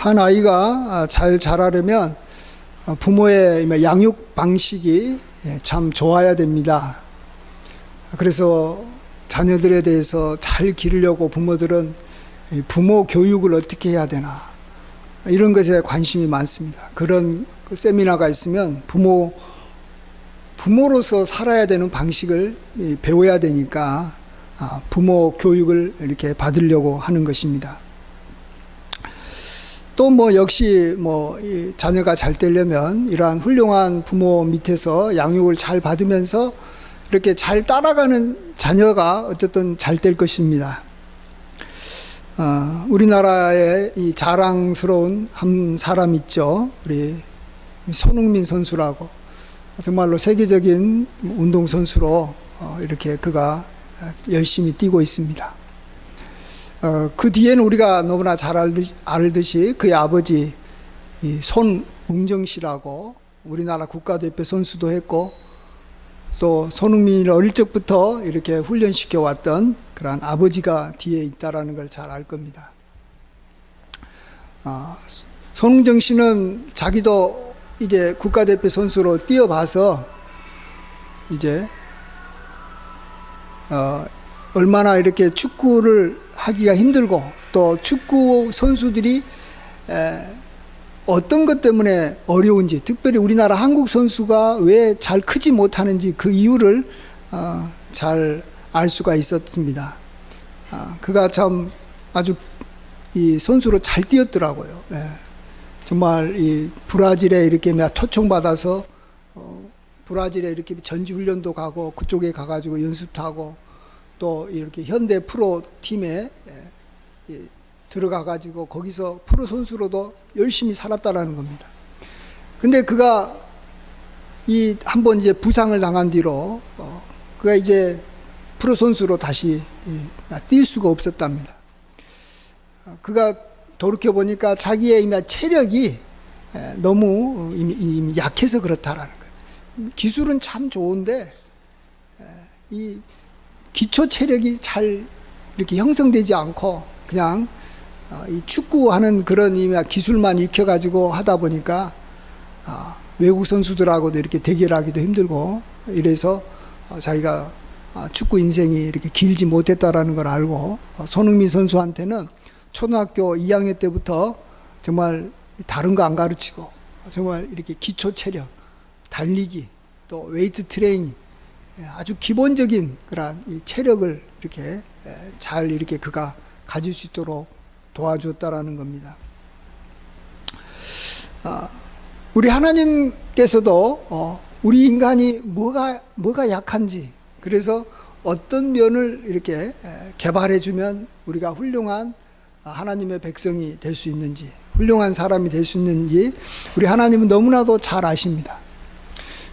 한 아이가 잘 자라려면 부모의 양육 방식이 참 좋아야 됩니다. 그래서 자녀들에 대해서 잘 기르려고 부모들은 부모 교육을 어떻게 해야 되나 이런 것에 관심이 많습니다. 그런 세미나가 있으면 부모로서 살아야 되는 방식을 배워야 되니까 부모 교육을 이렇게 받으려고 하는 것입니다. 또 역시 이 자녀가 잘 되려면 이러한 훌륭한 부모 밑에서 양육을 잘 받으면서 이렇게 잘 따라가는 자녀가 어쨌든 잘 될 것입니다. 우리나라에 이 자랑스러운 한 사람 있죠. 우리 손흥민 선수라고 정말로 세계적인 운동선수로 이렇게 그가 열심히 뛰고 있습니다. 그 뒤에는 우리가 너무나 잘 알듯이 그의 아버지 손웅정 씨라고 우리나라 국가대표 선수도 했고 또 손흥민을 어릴 적부터 이렇게 훈련시켜 왔던 그러한 아버지가 뒤에 있다라는 걸 잘 알 겁니다. 손웅정 씨는 자기도 이제 국가대표 선수로 뛰어봐서 이제 얼마나 이렇게 축구를 하기가 힘들고 또 축구 선수들이 어떤 것 때문에 어려운지, 특별히 우리나라 한국 선수가 왜 잘 크지 못하는지 그 이유를 잘 알 수가 있었습니다. 그가 참 아주 이 선수로 잘 뛰었더라고요. 정말 이 브라질에 이렇게 초청받아서 브라질에 이렇게 전지훈련도 가고 그쪽에 가가지고 연습도 하고 또 이렇게 현대 프로 팀에 들어가가지고 거기서 프로 선수로도 열심히 살았다라는 겁니다. 근데 그가 한번 이제 부상을 당한 뒤로 그가 이제 프로 선수로 다시 뛸 수가 없었답니다. 그가 돌이켜 보니까 자기의 체력이 너무 이미 약해서 그렇다라는 거예요. 기술은 참 좋은데 이 기초 체력이 잘 이렇게 형성되지 않고 그냥 이 축구하는 그런 기술만 익혀가지고 하다 보니까 외국 선수들하고도 이렇게 대결하기도 힘들고 이래서 자기가 축구 인생이 이렇게 길지 못했다라는 걸 알고 손흥민 선수한테는 초등학교 2학년 때부터 정말 다른 거 안 가르치고 정말 이렇게 기초 체력, 달리기, 또 웨이트 트레이닝 아주 기본적인 그런 이 체력을 이렇게 잘 이렇게 그가 가질 수 있도록 도와주었다라는 겁니다. 우리 하나님께서도 우리 인간이 뭐가 약한지 그래서 어떤 면을 이렇게 개발해 주면 우리가 훌륭한 하나님의 백성이 될 수 있는지 훌륭한 사람이 될 수 있는지 우리 하나님은 너무나도 잘 아십니다.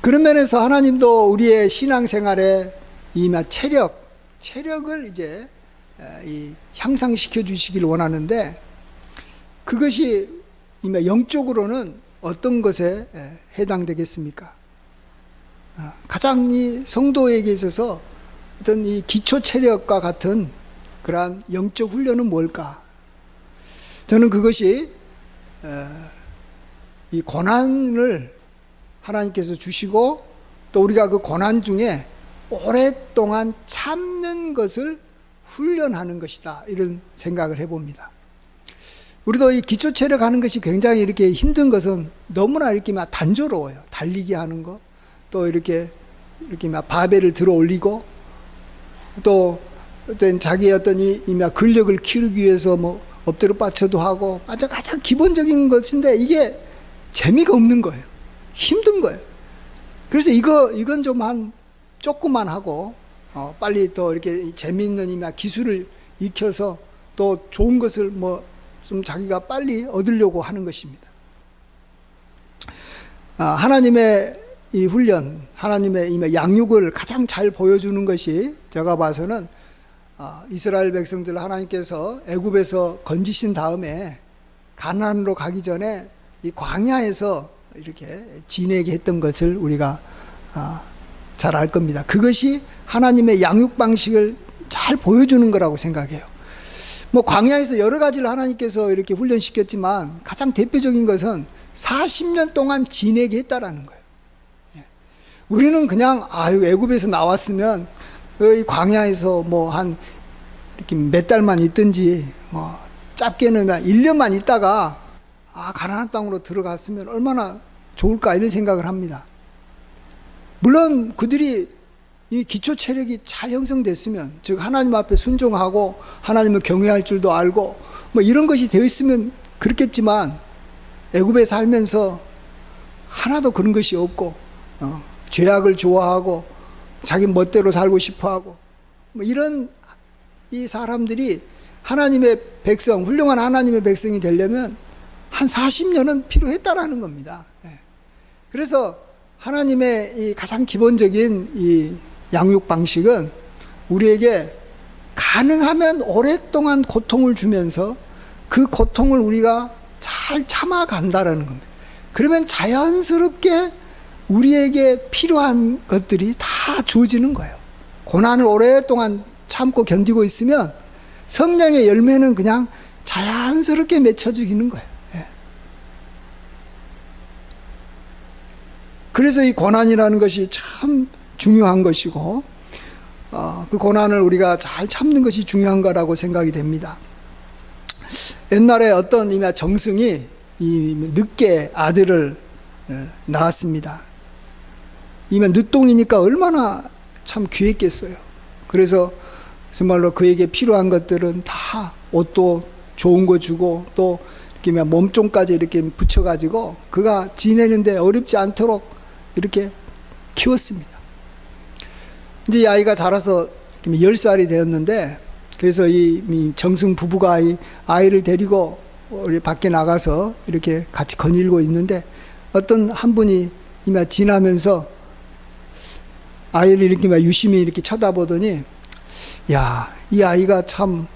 그런 면에서 하나님도 우리의 신앙생활에 이 체력을 이제 향상시켜 주시길 원하는데 그것이 영적으로는 어떤 것에 해당되겠습니까? 가장 이 성도에게 있어서 어떤 이 기초 체력과 같은 그러한 영적 훈련은 뭘까? 저는 그것이 이 고난을 하나님께서 주시고 또 우리가 그 고난 중에 오랫동안 참는 것을 훈련하는 것이다 이런 생각을 해봅니다. 우리도 이 기초 체력 하는 것이 굉장히 이렇게 힘든 것은 너무나 이렇게 단조로워요. 달리기 하는 거, 또 이렇게 바벨을 들어 올리고 또 어떤 자기의 어떤 이 근력을 키우기 위해서 엎드려 빠쳐도 하고 가장 기본적인 것인데 이게 재미가 없는 거예요. 힘든 거예요. 그래서 이건 좀 조금만 하고 빨리 또 이렇게 재미있는 기술을 익혀서 또 좋은 것을 좀 자기가 빨리 얻으려고 하는 것입니다. 하나님의 이 훈련, 하나님의 양육을 가장 잘 보여주는 것이 제가 봐서는 이스라엘 백성들 하나님께서 애굽에서 건지신 다음에 가나안으로 가기 전에 이 광야에서 이렇게 지내게 했던 것을 우리가 잘 알 겁니다. 그것이 하나님의 양육 방식을 잘 보여주는 거라고 생각해요. 뭐 광야에서 여러 가지를 하나님께서 이렇게 훈련시켰지만 가장 대표적인 것은 40년 동안 지내게 했다라는 거예요. 우리는 그냥 애굽에서 나왔으면 이 광야에서 뭐 한 이렇게 몇 달만 있든지 뭐 짧게는 1년만 있다가 가나안 땅으로 들어갔으면 얼마나 좋을까 이런 생각을 합니다. 물론 그들이 이 기초 체력이 잘 형성됐으면, 즉 하나님 앞에 순종하고 하나님을 경외할 줄도 알고 뭐 이런 것이 되어 있으면 그렇겠지만 애굽에 살면서 하나도 그런 것이 없고 죄악을 좋아하고 자기 멋대로 살고 싶어하고 뭐 이런 이 사람들이 하나님의 백성, 훌륭한 하나님의 백성이 되려면 한 40년은 필요했다라는 겁니다. 그래서 하나님의 이 가장 기본적인 이 양육 방식은 우리에게 가능하면 오랫동안 고통을 주면서 그 고통을 우리가 잘 참아간다라는 겁니다. 그러면 자연스럽게 우리에게 필요한 것들이 다 주어지는 거예요. 고난을 오랫동안 참고 견디고 있으면 성령의 열매는 그냥 자연스럽게 맺혀지는 거예요. 그래서 이 고난이라는 것이 참 중요한 것이고, 그 고난을 우리가 잘 참는 것이 중요한 거라고 생각이 됩니다. 옛날에 어떤 정승이 늦게 아들을 낳았습니다. 늦동이니까 얼마나 참 귀했겠어요. 그래서 정말로 그에게 필요한 것들은 다 옷도 좋은 거 주고 또 이렇게 몸종까지 이렇게 붙여가지고 그가 지내는데 어렵지 않도록 이렇게 키웠습니다. 이제 이 아이가 자라서 10살이 되었는데, 그래서 이 정승 부부가 이 아이를 데리고 우리 밖에 나가서 이렇게 같이 거닐고 있는데 어떤 한 분이 지나면서 아이를 이렇게 유심히 이렇게 쳐다보더니, 야, 이 아이가 참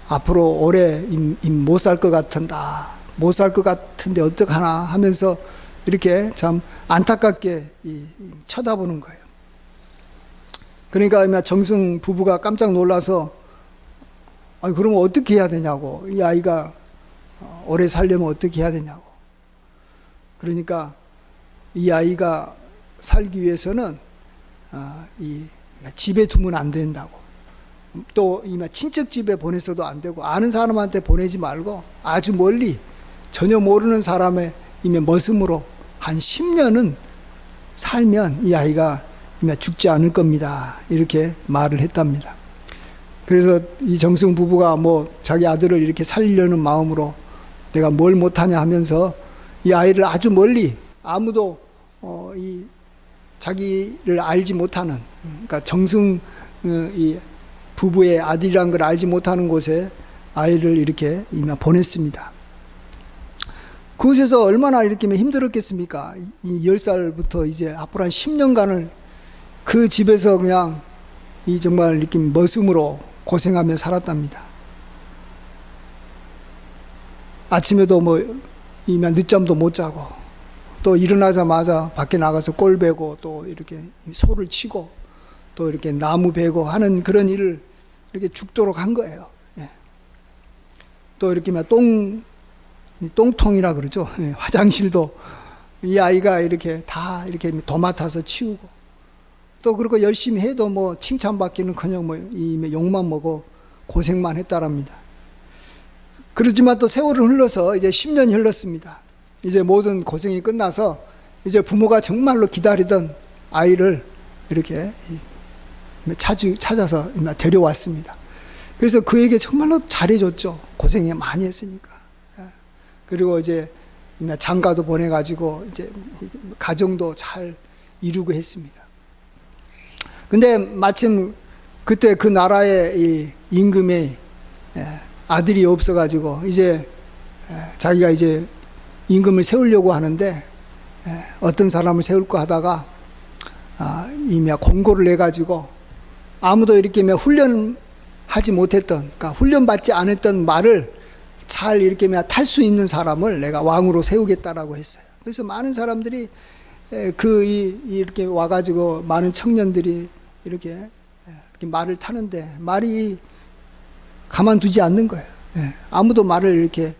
앞으로 오래 못 살 것 같은다. 못 살 것 같은데 어떡하나 하면서 이렇게 참 안타깝게 쳐다보는 거예요. 그러니까 정승 부부가 깜짝 놀라서 그러면 어떻게 해야 되냐고, 이 아이가 오래 살려면 어떻게 해야 되냐고. 그러니까 이 아이가 살기 위해서는 이 집에 두면 안 된다고, 또 이 친척 집에 보내서도 안 되고 아는 사람한테 보내지 말고 아주 멀리 전혀 모르는 사람의 머슴으로 한 10년은 살면 이 아이가 죽지 않을 겁니다. 이렇게 말을 했답니다. 그래서 이 정승 부부가 뭐 자기 아들을 이렇게 살리려는 마음으로 내가 뭘 못하냐 하면서 이 아이를 아주 멀리, 아무도 이 자기를 알지 못하는, 그러니까 정승 이 부부의 아들이란 걸 알지 못하는 곳에 아이를 이렇게 보냈습니다. 그곳에서 얼마나 이렇게 힘들었겠습니까? 이 10살부터 이제 앞으로 한 10년간을 그 집에서 그냥 정말 이렇게 머슴으로 고생하며 살았답니다. 아침에도 뭐 늦잠도 못 자고 또 일어나자마자 밖에 나가서 꼴 베고 또 이렇게 소를 치고 또 이렇게 나무 베고 하는 그런 일을 이렇게 죽도록 한 거예요. 또 이렇게 똥통이라 그러죠. 화장실도 이 아이가 이렇게 다 이렇게 도맡아서 치우고, 또 그렇고 열심히 해도 뭐 칭찬받기는커녕 뭐 욕만 먹고 고생만 했다랍니다. 그렇지만 또 세월은 흘러서 이제 10년이 흘렀습니다. 이제 모든 고생이 끝나서 이제 부모가 정말로 기다리던 아이를 이렇게 찾아서 데려왔습니다. 그래서 그에게 정말로 잘해줬죠. 고생이 많이 했으니까. 그리고 이제 장가도 보내가지고 이제 가정도 잘 이루고 했습니다. 근데 마침 그때 그 나라의 이 임금이 아들이 없어가지고 이제 자기가 이제 임금을 세우려고 하는데 어떤 사람을 세울까 하다가 이미 공고를 내가지고 아무도 이렇게 훈련하지 못했던, 그러니까 훈련받지 않았던 말을 잘 이렇게 탈 수 있는 사람을 내가 왕으로 세우겠다라고 했어요. 그래서 많은 사람들이 이렇게 와가지고 많은 청년들이 이렇게 말을 타는데 말이 가만두지 않는 거예요. 예. 아무도 말을 이렇게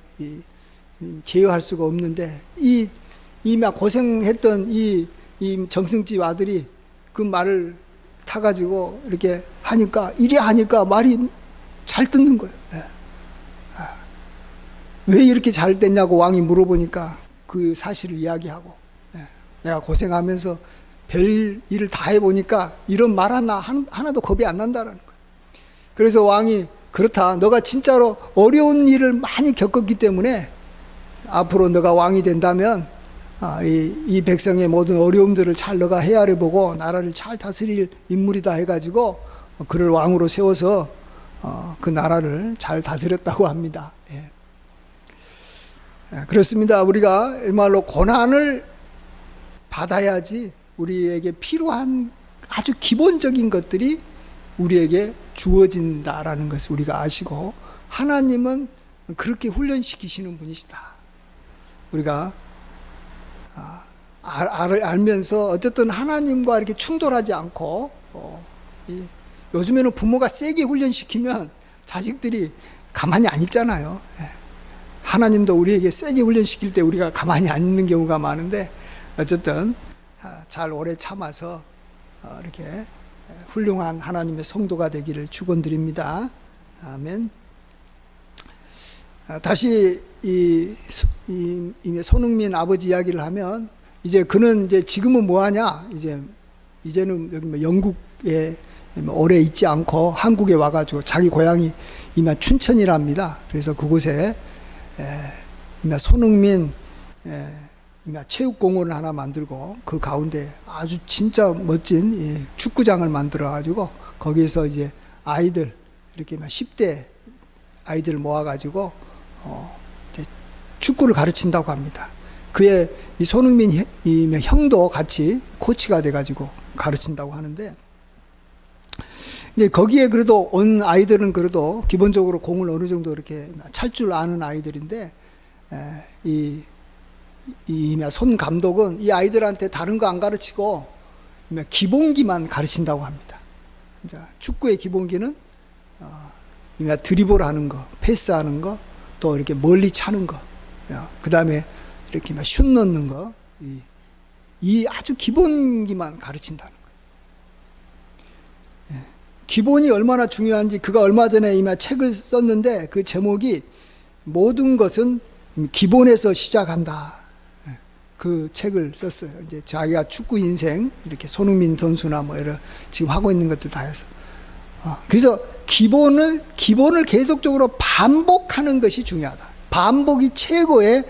제어할 수가 없는데 막 고생했던 이 정승집 아들이 그 말을 타가지고 이렇게 하니까 이래 하니까 말이 잘 듣는 거예요. 예. 왜 이렇게 잘 됐냐고 왕이 물어보니까 그 사실을 이야기하고, 예. 내가 고생하면서 별 일을 다 해보니까 이런 말 하나도 겁이 안 난다라는 거예요. 그래서 왕이 그렇다. 너가 진짜로 어려운 일을 많이 겪었기 때문에 앞으로 너가 왕이 된다면 이 백성의 모든 어려움들을 잘 너가 헤아려보고 나라를 잘 다스릴 인물이다 해가지고 그를 왕으로 세워서 그 나라를 잘 다스렸다고 합니다. 예. 그렇습니다. 우리가 말로 고난을 받아야지 우리에게 필요한 아주 기본적인 것들이 우리에게 주어진다라는 것을 우리가 아시고, 하나님은 그렇게 훈련시키시는 분이시다. 우리가 알면서 어쨌든 하나님과 이렇게 충돌하지 않고, 요즘에는 부모가 세게 훈련시키면 자식들이 가만히 안 있잖아요. 하나님도 우리에게 세게 훈련시킬 때 우리가 가만히 안 있는 경우가 많은데, 어쨌든 잘 오래 참아서 이렇게 훌륭한 하나님의 성도가 되기를 축원드립니다. 아멘. 다시 손흥민 아버지 이야기를 하면, 이제 그는 이제 지금은 뭐 하냐? 이제는 여기 뭐 영국에 오래 있지 않고 한국에 와가지고 자기 고향이 이마 춘천이랍니다. 그래서 그곳에 이마 손흥민 체육공원을 하나 만들고 그 가운데 아주 진짜 멋진 축구장을 만들어가지고 거기에서 이제 아이들 이렇게 10대 아이들을 모아가지고 축구를 가르친다고 합니다. 그의 이 손흥민 형도 같이 코치가 돼가지고 가르친다고 하는데, 이제 거기에 그래도 온 아이들은 그래도 기본적으로 공을 어느 정도 이렇게 찰 줄 아는 아이들인데, 손 감독은 이 아이들한테 다른 거 안 가르치고 기본기만 가르친다고 합니다. 축구의 기본기는 드리블 하는 거, 패스하는 거, 또 이렇게 멀리 차는 거, 그 다음에 이렇게 슛 넣는 거, 이 아주 기본기만 가르친다는 거예요. 기본이 얼마나 중요한지, 그가 얼마 전에 책을 썼는데 그 제목이 모든 것은 기본에서 시작한다. 그 책을 썼어요. 이제 자기가 축구 인생, 이렇게 손흥민 선수나 뭐 이런 지금 하고 있는 것들 다 해서. 그래서 기본을 계속적으로 반복하는 것이 중요하다. 반복이 최고의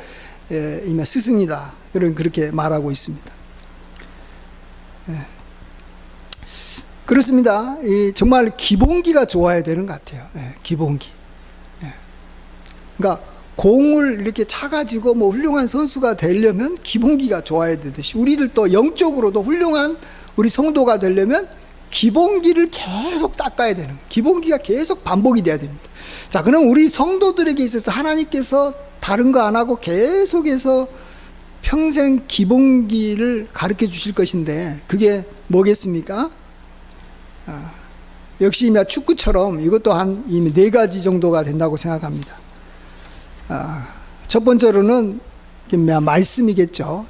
스승이다. 그렇게 말하고 있습니다. 그렇습니다. 정말 기본기가 좋아야 되는 것 같아요. 기본기. 그러니까 공을 이렇게 차가지고 뭐 훌륭한 선수가 되려면 기본기가 좋아야 되듯이, 우리들도 영적으로도 훌륭한 우리 성도가 되려면 기본기를 계속 닦아야 되는 거예요. 기본기가 계속 반복이 돼야 됩니다. 자, 그럼 우리 성도들에게 있어서 하나님께서 다른 거 안 하고 계속해서 평생 기본기를 가르쳐 주실 것인데, 그게 뭐겠습니까? 역시 축구처럼 이것도 한 4가지 정도가 된다고 생각합니다. 첫 번째로는 말씀이겠죠.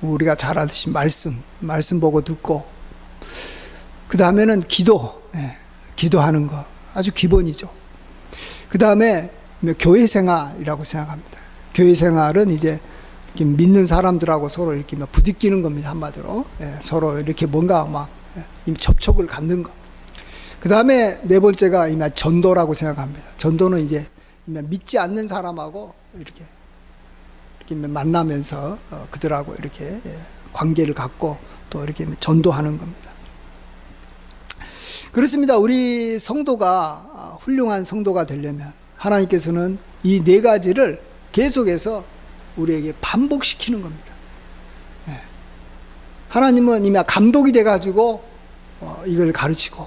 우리가 잘 아듯이 말씀 보고 듣고, 그 다음에는 기도하는 거 아주 기본이죠. 그 다음에 교회 생활이라고 생각합니다. 교회 생활은 이제 이렇게 믿는 사람들하고 서로 이렇게 부딪히는 겁니다. 한마디로 서로 이렇게 뭔가 막 접촉을 갖는 거. 그 다음에 4번째가 전도라고 생각합니다. 전도는 이제 믿지 않는 사람하고 이렇게 만나면서 그들하고 이렇게 관계를 갖고 또 이렇게 전도하는 겁니다. 그렇습니다. 우리 성도가 훌륭한 성도가 되려면 하나님께서는 이 4가지를 계속해서 우리에게 반복시키는 겁니다. 하나님은 이미 감독이 돼가지고 이걸 가르치고,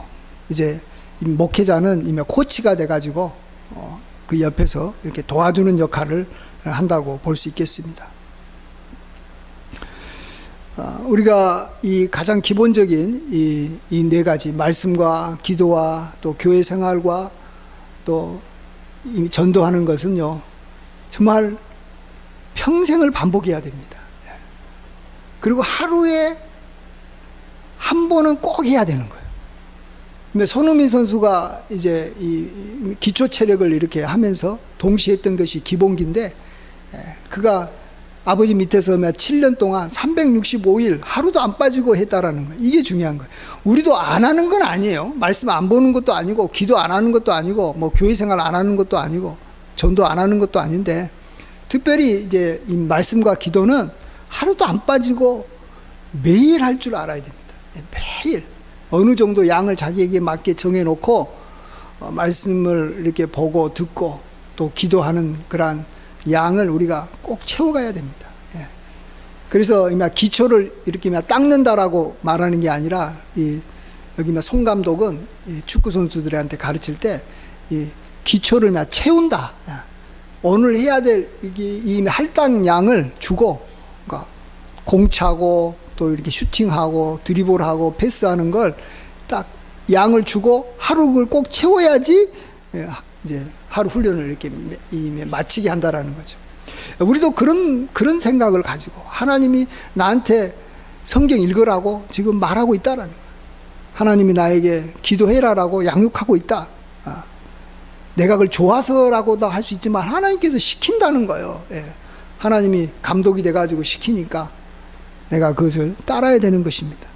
이제 목회자는 이미 코치가 돼가지고 그 옆에서 이렇게 도와주는 역할을 한다고 볼 수 있겠습니다. 우리가 이 가장 기본적인 이 4가지 말씀과 기도와 또 교회 생활과 또 이 전도하는 것은요, 정말 평생을 반복해야 됩니다. 그리고 하루에 한 번은 꼭 해야 되는 거예요. 근데 손흥민 선수가 이제 이 기초 체력을 이렇게 하면서 동시에 했던 것이 기본기인데, 그가 아버지 밑에서 7년 동안 365일 하루도 안 빠지고 했다라는 거예요. 이게 중요한 거예요. 우리도 안 하는 건 아니에요. 말씀 안 보는 것도 아니고, 기도 안 하는 것도 아니고, 뭐 교회 생활 안 하는 것도 아니고, 전도 안 하는 것도 아닌데, 특별히 이제 이 말씀과 기도는 하루도 안 빠지고 매일 할 줄 알아야 됩니다. 매일 어느 정도 양을 자기에게 맞게 정해놓고 말씀을 이렇게 보고 듣고 또 기도하는 그러한 양을 우리가 꼭 채워가야 됩니다. 그래서 기초를 이렇게 닦는다라고 말하는 게 아니라, 여기 송 감독은 축구 선수들한테 가르칠 때 이 기초를 채운다. 오늘 해야 될 이 할당 양을 주고, 그러니까 공차고 또 이렇게 슈팅하고 드리블하고 패스하는 걸 딱 양을 주고 하루 그걸 꼭 채워야지 이제 하루 훈련을 이렇게 마치게 한다라는 거죠. 우리도 그런 생각을 가지고 하나님이 나한테 성경 읽으라고 지금 말하고 있다라는 거예요. 하나님이 나에게 기도해라라고 양육하고 있다. 내가 그걸 좋아서라고도 할 수 있지만 하나님께서 시킨다는 거예요. 하나님이 감독이 돼가지고 시키니까 내가 그것을 따라야 되는 것입니다.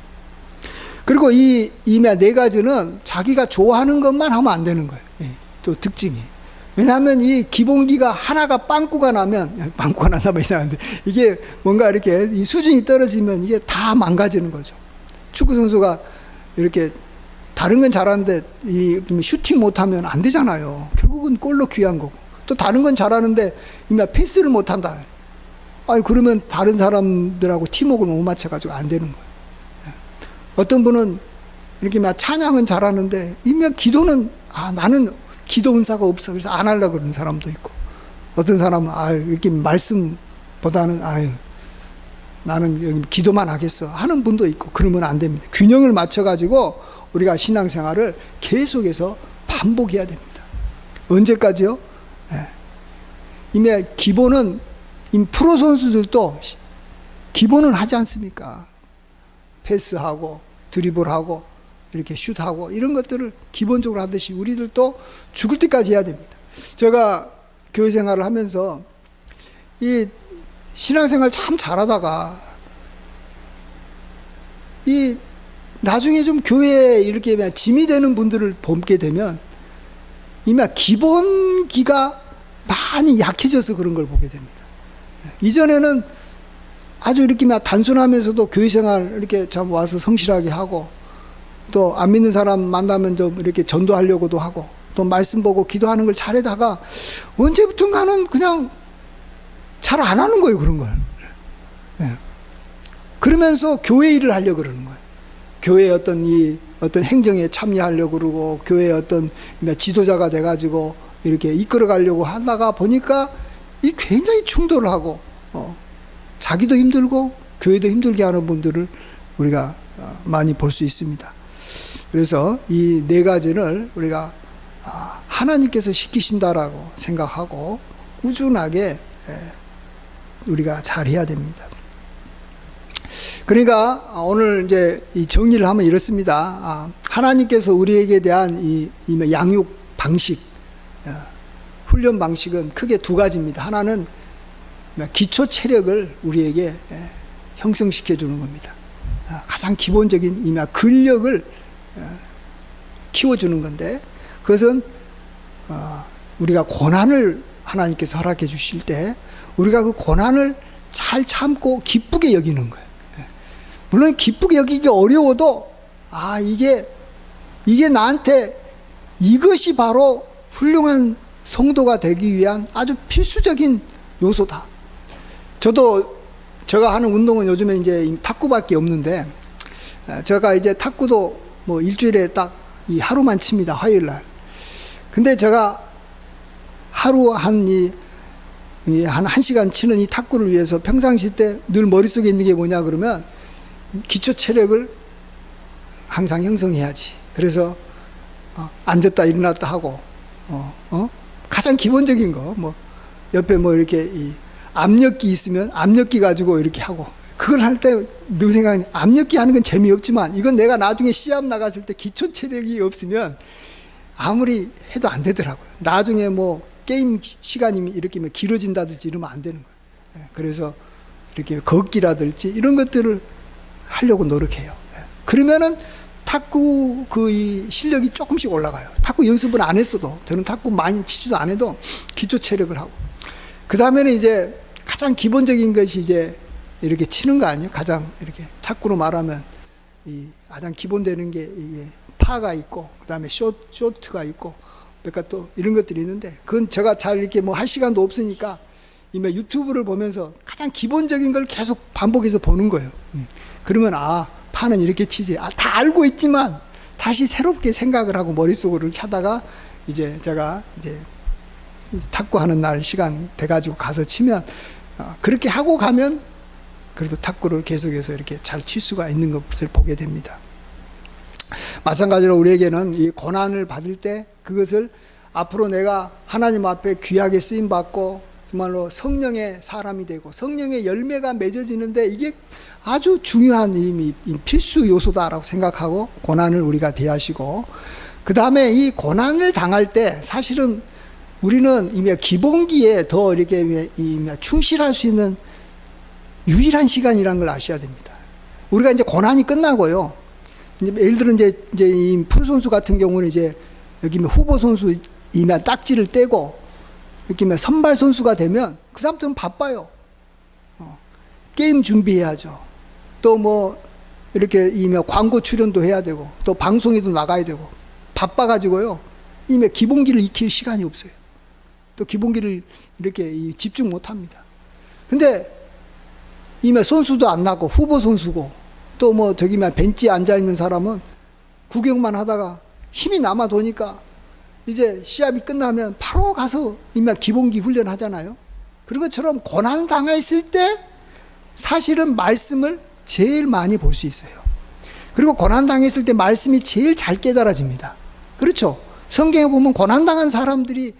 그리고 이 네 가지는 자기가 좋아하는 것만 하면 안 되는 거예요. 또 특징이. 왜냐하면 이 기본기가 하나가 빵꾸가 나면, 빵꾸가 난다면 이상한데, 이게 뭔가 이렇게 이 수준이 떨어지면 이게 다 망가지는 거죠. 축구선수가 이렇게 다른 건 잘하는데 이 슈팅 못하면 안 되잖아요. 결국은 골로 귀한 거고. 또 다른 건 잘하는데 패스를 못한다. 그러면 다른 사람들하고 팀워크를 못 맞춰가지고 안 되는 거예요. 어떤 분은 이렇게 찬양은 잘하는데 기도는 나는 기도 은사가 없어 그래서 안 하려고 그러는 사람도 있고, 어떤 사람은 이렇게 말씀보다는 나는 여기 기도만 하겠어 하는 분도 있고, 그러면 안 됩니다. 균형을 맞춰가지고 우리가 신앙생활을 계속해서 반복해야 됩니다. 언제까지요? 이미 기본은 프로 선수들도 기본은 하지 않습니까? 패스하고 드리블하고 이렇게 슛하고 이런 것들을 기본적으로 하듯이 우리들도 죽을 때까지 해야 됩니다. 제가 교회 생활을 하면서 이 신앙생활 참 잘하다가 이 나중에 좀 교회에 이렇게 짐이 되는 분들을 보게 되면 이미 기본기가 많이 약해져서 그런 걸 보게 됩니다. 이전에는 아주 이렇게 단순하면서도 교회 생활 이렇게 참 와서 성실하게 하고, 또 안 믿는 사람 만나면 좀 이렇게 전도하려고도 하고, 또 말씀 보고 기도하는 걸 잘하다가 언제부턴가는 그냥 잘 안 하는 거예요, 그런 걸. 그러면서 교회 일을 하려고 그러는 거예요. 교회의 어떤 행정에 참여하려고 그러고, 교회의 어떤 지도자가 돼가지고 이렇게 이끌어 가려고 하다가 보니까 이 굉장히 충돌을 하고, 자기도 힘들고 교회도 힘들게 하는 분들을 우리가 많이 볼 수 있습니다. 그래서 이 네 가지를 우리가 하나님께서 시키신다라고 생각하고 꾸준하게 우리가 잘 해야 됩니다. 그러니까 오늘 이제 이 정리를 하면 이렇습니다. 하나님께서 우리에게 대한 이 양육 방식, 훈련 방식은 크게 두 가지입니다. 하나는 기초 체력을 우리에게 형성시켜 주는 겁니다. 가장 기본적인 근력을 키워주는 건데, 그것은 우리가 고난을 하나님께서 허락해 주실 때 우리가 그 고난을 잘 참고 기쁘게 여기는 거예요. 물론 기쁘게 여기기 어려워도 이게 나한테 이것이 바로 훌륭한 성도가 되기 위한 아주 필수적인 요소다. 제가 하는 운동은 요즘에 이제 탁구밖에 없는데, 제가 이제 탁구도 뭐 일주일에 딱 이 하루만 칩니다. 화요일 날. 근데 제가 하루 한 1시간 치는 이 탁구를 위해서 평상시 때 늘 머릿속에 있는 게 뭐냐 그러면 기초 체력을 항상 형성해야지. 그래서 앉았다 일어났다 하고 가장 기본적인 거, 뭐, 옆에 뭐 이렇게 이 압력기 있으면 압력기 가지고 이렇게 하고, 그걸 할 때 늘 생각하니, 압력기 하는 건 재미없지만, 이건 내가 나중에 시합 나갔을 때 기초 체력이 없으면 아무리 해도 안 되더라고요. 나중에 뭐 게임 시간이 이렇게 길어진다든지 이러면 안 되는 거예요. 그래서 이렇게 걷기라든지 이런 것들을 하려고 노력해요. 그러면은 탁구 이 실력이 조금씩 올라가요. 탁구 연습을 안 했어도, 저는 탁구 많이 치지도 안 해도 기초 체력을 하고, 그 다음에는 이제 가장 기본적인 것이 이제 이렇게 치는 거 아니에요? 가장 이렇게 탁구로 말하면 이 가장 기본 되는 게 이게 파가 있고, 그 다음에 쇼트가 있고, 그러니까 또 이런 것들이 있는데, 그건 제가 잘 이렇게 뭐 할 시간도 없으니까 이미 유튜브를 보면서 가장 기본적인 걸 계속 반복해서 보는 거예요. 그러면 파는 이렇게 치지. 다 알고 있지만 다시 새롭게 생각을 하고 머릿속으로 이렇게 하다가 이제 제가 이제 탁구 하는 날 시간 돼가지고 가서 치면, 그렇게 하고 가면 그래도 탁구를 계속해서 이렇게 잘 칠 수가 있는 것을 보게 됩니다. 마찬가지로 우리에게는 이 고난을 받을 때 그것을 앞으로 내가 하나님 앞에 귀하게 쓰임 받고 정말로 성령의 사람이 되고 성령의 열매가 맺어지는데, 이게 아주 중요한 필수 요소다라고 생각하고 고난을 우리가 대하시고, 그 다음에 이 고난을 당할 때 사실은 우리는 이미 기본기에 더 이렇게 충실할 수 있는 유일한 시간이라는 걸 아셔야 됩니다. 우리가 이제 고난이 끝나고요, 예를 들어 이제 이 프로 선수 같은 경우는 이제 여기 후보 선수이면 딱지를 떼고 이렇게 선발 선수가 되면 그 다음부터는 바빠요. 게임 준비해야죠. 또 뭐 이렇게 광고 출연도 해야 되고, 또 방송에도 나가야 되고, 바빠가지고요, 이미 기본기를 익힐 시간이 없어요. 또 기본기를 이렇게 집중 못합니다. 근데 이미 선수도 안 나고 후보 선수고, 또 뭐 벤치에 앉아 있는 사람은 구경만 하다가 힘이 남아 도니까 이제 시합이 끝나면 바로 가서 이미 기본기 훈련 하잖아요. 그런 것처럼 고난 당했을 때 사실은 말씀을 제일 많이 볼 수 있어요. 그리고 고난 당했을 때 말씀이 제일 잘 깨달아집니다. 그렇죠? 성경에 보면 고난 당한 사람들이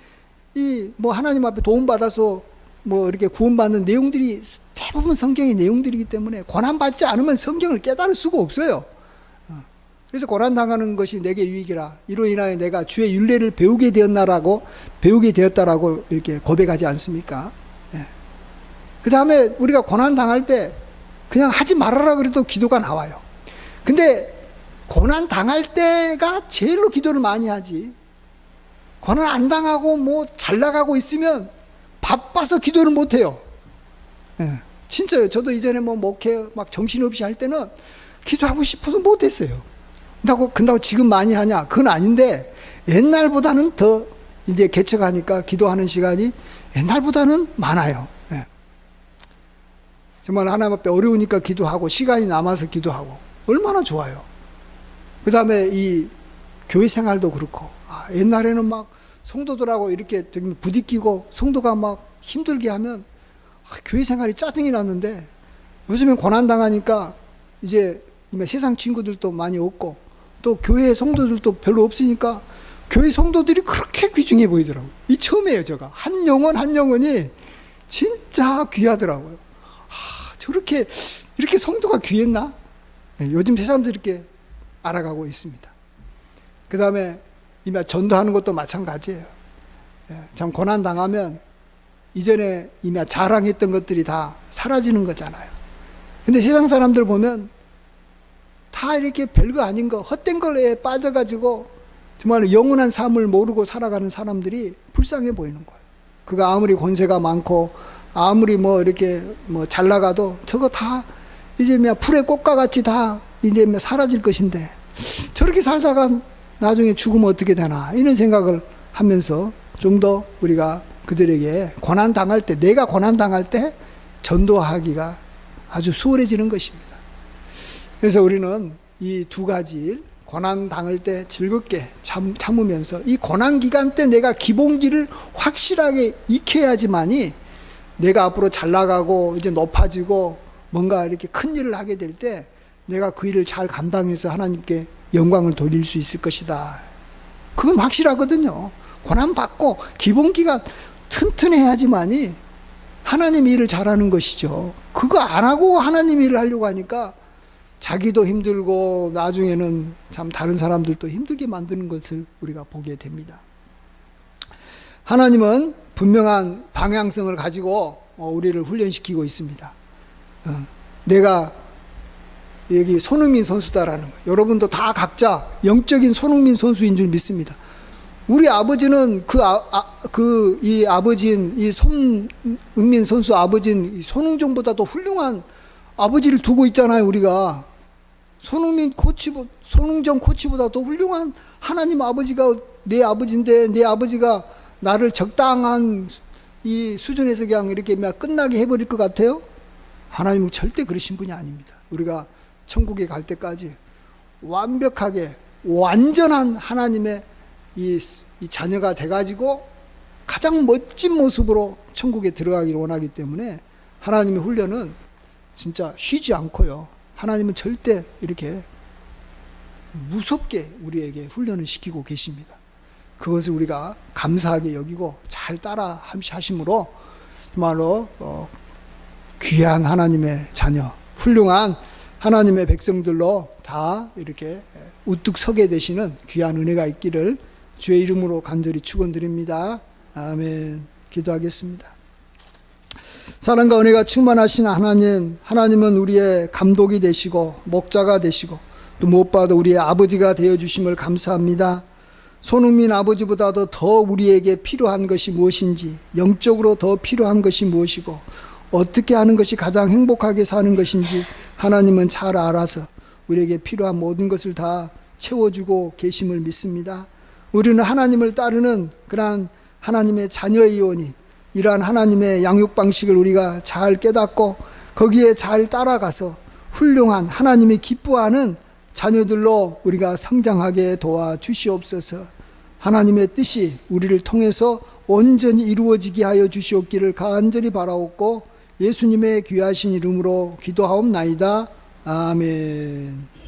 하나님 앞에 도움 받아서 이렇게 구원받는 내용들이 대부분 성경의 내용들이기 때문에 고난 받지 않으면 성경을 깨달을 수가 없어요. 그래서 고난 당하는 것이 내게 유익이라, 이로 인하여 내가 주의 율례를 배우게 되었다라고 이렇게 고백하지 않습니까? 그 다음에 우리가 고난 당할 때 그냥 하지 말아라 그래도 기도가 나와요. 근데 고난 당할 때가 제일로 기도를 많이 하지, 고난 안 당하고 잘 나가고 있으면 바빠서 기도를 못 해요. 진짜요. 저도 이전에 목회 정신없이 할 때는 기도하고 싶어서 못 했어요. 근다고 지금 많이 하냐? 그건 아닌데, 옛날보다는 더 이제 개척하니까 기도하는 시간이 옛날보다는 많아요. 정말 하나님 앞에 어려우니까 기도하고, 시간이 남아서 기도하고, 얼마나 좋아요. 그 다음에 이 교회 생활도 그렇고, 옛날에는 성도들하고 이렇게 부딪히고 성도가 힘들게 하면 교회 생활이 짜증이 났는데, 요즘엔 고난당하니까 이제 세상 친구들도 많이 없고, 또 교회 성도들도 별로 없으니까 교회 성도들이 그렇게 귀중해 보이더라고요. 이 처음이에요. 제가 한 영혼이 진짜 귀하더라고요. 저렇게 이렇게 성도가 귀했나? 요즘 세상들이 이렇게 알아가고 있습니다. 그 다음에 전도하는 것도 마찬가지예요. 참 고난 당하면 이전에 이미 자랑했던 것들이 다 사라지는 거잖아요. 근데 세상 사람들 보면 다 이렇게 별거 아닌 거, 헛된 걸에 빠져가지고 정말 영원한 삶을 모르고 살아가는 사람들이 불쌍해 보이는 거예요. 그가 아무리 권세가 많고 아무리 이렇게 잘 나가도 저거 다 이제 풀의 꽃과 같이 다 이제 사라질 것인데, 저렇게 살다가 나중에 죽으면 어떻게 되나, 이런 생각을 하면서 좀 더 우리가 그들에게 내가 고난 당할 때 전도하기가 아주 수월해지는 것입니다. 그래서 우리는 이 두 가지, 고난 당할 때 즐겁게 참으면서 이 고난 기간 때 내가 기본기를 확실하게 익혀야지만이 내가 앞으로 잘 나가고 이제 높아지고 뭔가 이렇게 큰 일을 하게 될 때 내가 그 일을 잘 감당해서 하나님께 영광을 돌릴 수 있을 것이다. 그건 확실하거든요. 고난받고 기본기가 튼튼해야지만이 하나님 일을 잘하는 것이죠. 그거 안 하고 하나님 일을 하려고 하니까 자기도 힘들고 나중에는 참 다른 사람들도 힘들게 만드는 것을 우리가 보게 됩니다. 하나님은 분명한 방향성을 가지고 우리를 훈련시키고 있습니다. 내가 여기 손흥민 선수다라는 거, 여러분도 다 각자 영적인 손흥민 선수인 줄 믿습니다. 우리 아버지는 이 아버지인 이 손흥민 선수 아버지인 이 손흥정보다도 훌륭한 아버지를 두고 있잖아요. 우리가 손흥정 코치보다 더 훌륭한 하나님 아버지가 내 아버지인데, 내 아버지가 나를 적당한 이 수준에서 그냥 이렇게 끝나게 해버릴 것 같아요? 하나님은 절대 그러신 분이 아닙니다. 우리가 천국에 갈 때까지 완벽하게 완전한 하나님의 이 자녀가 돼가지고 가장 멋진 모습으로 천국에 들어가기를 원하기 때문에 하나님의 훈련은 진짜 쉬지 않고요. 하나님은 절대 이렇게 무섭게 우리에게 훈련을 시키고 계십니다. 그것을 우리가 감사하게 여기고 잘 따라 하심으로 정말로 귀한 하나님의 자녀, 훌륭한 하나님의 백성들로 다 이렇게 우뚝 서게 되시는 귀한 은혜가 있기를 주의 이름으로 간절히 축원드립니다. 아멘. 기도하겠습니다. 사랑과 은혜가 충만하신 하나님은 우리의 감독이 되시고 목자가 되시고 또 무엇보다도 우리의 아버지가 되어주심을 감사합니다. 손흥민 아버지보다도 더 우리에게 필요한 것이 무엇인지, 영적으로 더 필요한 것이 무엇이고 어떻게 하는 것이 가장 행복하게 사는 것인지 하나님은 잘 알아서 우리에게 필요한 모든 것을 다 채워주고 계심을 믿습니다. 우리는 하나님을 따르는 그러한 하나님의 자녀이오니 이러한 하나님의 양육 방식을 우리가 잘 깨닫고 거기에 잘 따라가서 훌륭한 하나님이 기뻐하는 자녀들로 우리가 성장하게 도와주시옵소서. 하나님의 뜻이 우리를 통해서 온전히 이루어지게 하여 주시옵기를 간절히 바라옵고 예수님의 귀하신 이름으로 기도하옵나이다. 아멘.